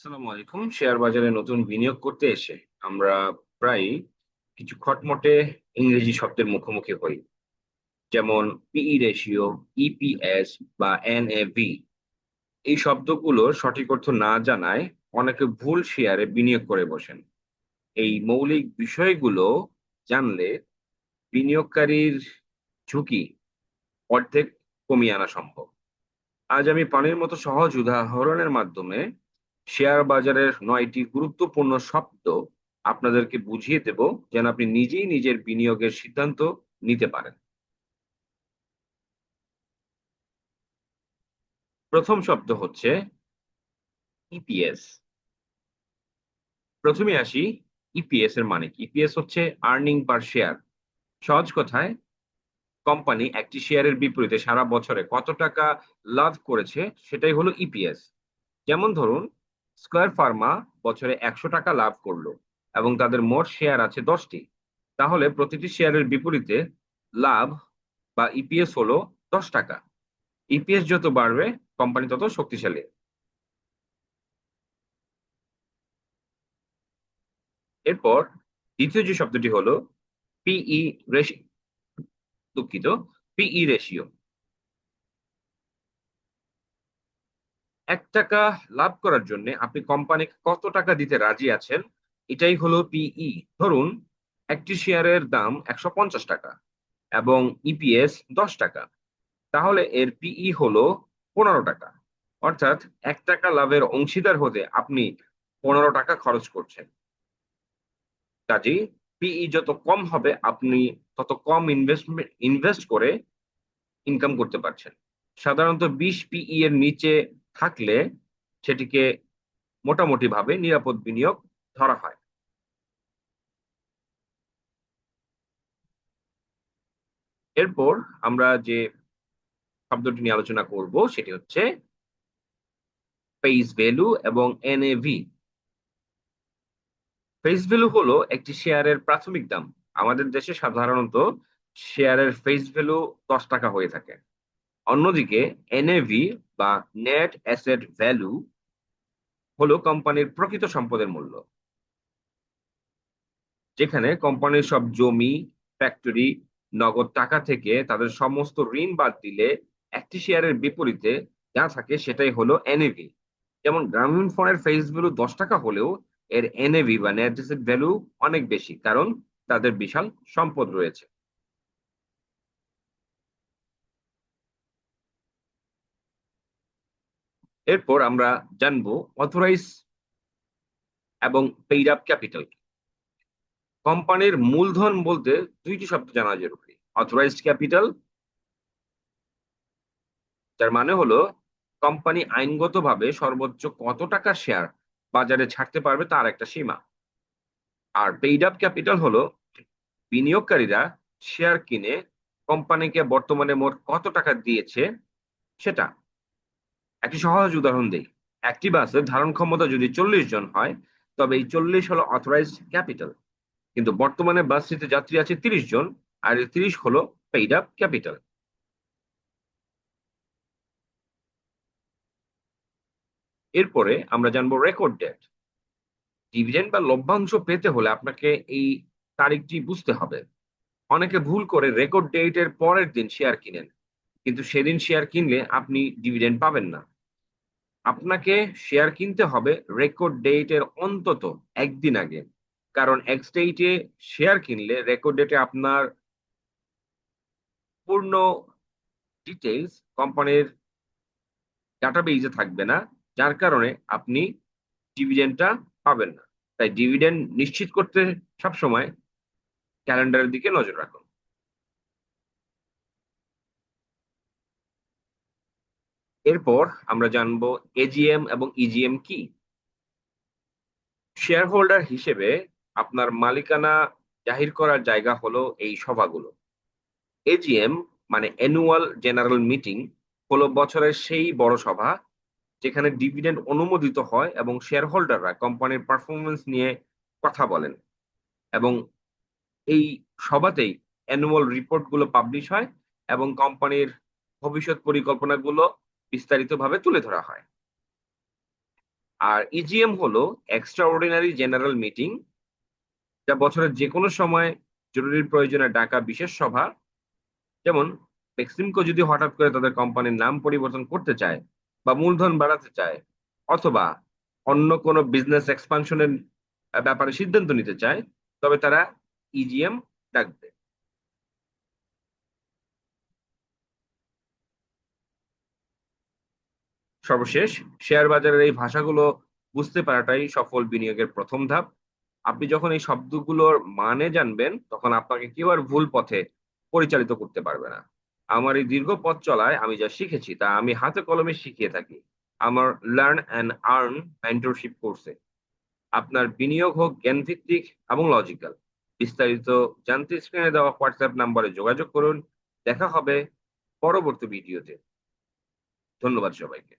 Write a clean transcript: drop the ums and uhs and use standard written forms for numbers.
আসসালামু আলাইকুম। শেয়ার বাজারে নতুন বিনিয়োগ করতে এসে আমরা প্রায় কিছু খটমটে ইংরেজি শব্দের মুখোমুখি হই। যেমন পিই রেশিও, ইপিএস বা এনএভি। এই শব্দগুলোর সঠিক অর্থ না জানায় অনেকে ভুল শেয়ারে বিনিয়োগ করে বসেন। এই মৌলিক বিষয়গুলো জানলে বিনিয়োগকারীর ঝুঁকি অর্ধেক কমিয়ে আনা সম্ভব। আজ আমি পানির মতো সহজ উদাহরণের মাধ্যমে শেয়ার বাজারের ৯টি গুরুত্বপূর্ণ শব্দ আপনাদেরকে বুঝিয়ে দেব, যেন আপনি নিজেই নিজের বিনিয়োগের সিদ্ধান্ত নিতে পারেন। প্রথম শব্দ হচ্ছে ইপিএস। প্রথমে আসি, ইপিএস এর মানে কি? ইপিএস হচ্ছে আর্নিং পার শেয়ার। সহজ কথায়, কোম্পানি একটি শেয়ারের বিপরীতে সারা বছরে কত টাকা লাভ করেছে সেটাই হলো ইপিএস। যেমন ধরুন, স্কয়ার ফার্মা বছরে ১০০ টাকা লাভ করলো এবং তাদের মোট শেয়ার আছে ১০টি। তাহলে প্রতিটি শেয়ারের বিপরীতে লাভ বা ইপিএস হলো ১০ টাকা। ইপিএস যত বাড়বে, কোম্পানি তত শক্তিশালী। এরপর দ্বিতীয় যে শব্দটি হলো পিই রেশি দুঃখিত পিই রেশিও। ১ টাকা লাভ করার জন্য আপনি কোম্পানিকে কত টাকা দিতে রাজি আছেন, এটাই হলো পিই। ধরুন, একটি শেয়ারের দাম ১৫০ টাকা এবং ইপিএস ১০ টাকা। তাহলে এর পিই হলো ১৫ টাকা। অর্থাৎ ১ টাকা লাভের অংশীদার হতে আপনি ১৫ টাকা খরচ করছেন। কাজেই পিই যত কম হবে, আপনি তত কম ইনভেস্ট করে ইনকাম করতে পারছেন। সাধারণত ২০ পিই এর নিচে থাকলে সেটিকে মোটামুটি ভাবে নিরাপদ বিনিয়োগ ধরা হয়। এরপর আমরা যে শব্দটি নিয়ে আলোচনা করব সেটি হচ্ছে ফেস ভ্যালু এবং এনএভি। ফেস ভ্যালু হলো একটি শেয়ারের প্রাথমিক দাম। আমাদের দেশে সাধারণত শেয়ারের ফেস ভ্যালু ১০ টাকা হয়ে থাকে। অন্যদিকে এনএভি বা নেট অ্যাসেট ভ্যালু হলো কোম্পানির প্রকৃত সম্পদের মূল্য, যেখানে কোম্পানির সব জমি, ফ্যাক্টরি, নগদ টাকা থেকে তাদের সমস্ত ঋণ বাদ দিলে একটি শেয়ারের বিপরীতে যা থাকে সেটাই হলো এনএভি। যেমন গ্রামীণ ফোনের ফেস ভ্যালু ১০ টাকা হলেও এর এনএভি বা নেট অ্যাসেট ভ্যালু অনেক বেশি, কারণ তাদের বিশাল সম্পদ রয়েছে। এরপর আমরা জানবো অথরাইজ এবং পেইড আপ ক্যাপিটাল। কোম্পানির মূলধন বলতে দুইটি শব্দ জানা জরুরি। অথরাইজড ক্যাপিটাল, যার মানে হলো কোম্পানি আইনগতভাবে সর্বোচ্চ কত টাকা শেয়ার বাজারে ছাড়তে পারবে তার একটা সীমা। আর পেইড আপ ক্যাপিটাল হলো বিনিয়োগকারীরা শেয়ার কিনে কোম্পানিকে বর্তমানে মোট কত টাকা দিয়েছে সেটা। একটি সহজ উদাহরণ দেই। একটি বাসের ধারণ ক্ষমতা যদি ৪০ জন হয়, তবে এই ৪০ হলো অথরাইজড ক্যাপিটাল। কিন্তু বর্তমানে বাসটিতে যাত্রী আছে ৩০ জন, আর এই ৩০ হলো পেইড আপ ক্যাপিটাল। এরপরে আমরা জানবো রেকর্ড ডেট। ডিভিডেন্ড বা লভ্যাংশ পেতে হলে আপনাকে এই তারিখটি বুঝতে হবে। অনেকে ভুল করে রেকর্ড ডেট এর পরের দিন শেয়ার কিনেন, কিন্তু সেদিন শেয়ার কিনলে আপনি ডিভিডেন্ড পাবেন না। আপনাকে শেয়ার কিনতে হবে রেকর্ড ডেট এর অন্তত একদিন আগে। কারণ এক্স ডেটে শেয়ার কিনলে রেকর্ড ডেটে আপনার পূর্ণ ডিটেইলস কোম্পানির ডাটাবেইজে থাকবে না, যার কারণে আপনি ডিভিডেন্ডটা পাবেন না। তাই ডিভিডেন্ড নিশ্চিত করতে সবসময় ক্যালেন্ডারের দিকে নজর রাখুন। এরপর আমরা জানবো এজিএম এবং ইজিএম কি। শেয়ার হোল্ডার হিসেবে আপনার মালিকানা জাহির করার জায়গা হলো এই সভাগুলো। এজিএম মানে অ্যানুয়াল জেনারেল মিটিং হলো বছরের সেই বড় সভা যেখানে ডিভিডেন্ড অনুমোদিত হয় এবং শেয়ার হোল্ডাররা কোম্পানির পারফরমেন্স নিয়ে কথা বলেন। এবং এই সভাতেই অ্যানুয়াল রিপোর্ট গুলো পাবলিশ হয় এবং কোম্পানির ভবিষ্যৎ পরিকল্পনাগুলো বিস্তারিতভাবে তুলে ধরা হয়। আর ইজিএম হলো এক্সট্রা অর্ডিনারি জেনারেল মিটিং, যা বছরের যে কোনো সময় জরুরি প্রয়োজনে ডাকা বিশেষ সভা। যেমন বেক্সিমকো যদি হঠাৎ করে তাদের কোম্পানির নাম পরিবর্তন করতে চায় বা মূলধন বাড়াতে চায়, অথবা অন্য কোনো বিজনেস এক্সপানশনের ব্যাপারে সিদ্ধান্ত নিতে চায়, তবে তারা ইজিএম ডাকবে। সর্বশেষ, শেয়ার বাজারের এই ভাষাগুলো বুঝতে পারাটাই সফল বিনিয়োগের প্রথম ধাপ। আপনি যখন এই শব্দগুলোর মানে জানবেন, তখন আপনাকে কেউ আর ভুল পথে পরিচালিত করতে পারবে না। আমার এই দীর্ঘ পথ চলায় আমি যা শিখেছি তা আমি হাতে কলমে শিখিয়ে থাকি আমার লার্ন অ্যান্ড আর্ন মেন্টরশিপ কোর্সে। আপনার বিনিয়োগ হোক জ্ঞানভিত্তিক এবং লজিক্যাল। বিস্তারিত জানতে স্ক্রিনে দেওয়া হোয়াটসঅ্যাপ নম্বরে যোগাযোগ করুন। দেখা হবে পরবর্তী ভিডিওতে। ধন্যবাদ সবাইকে।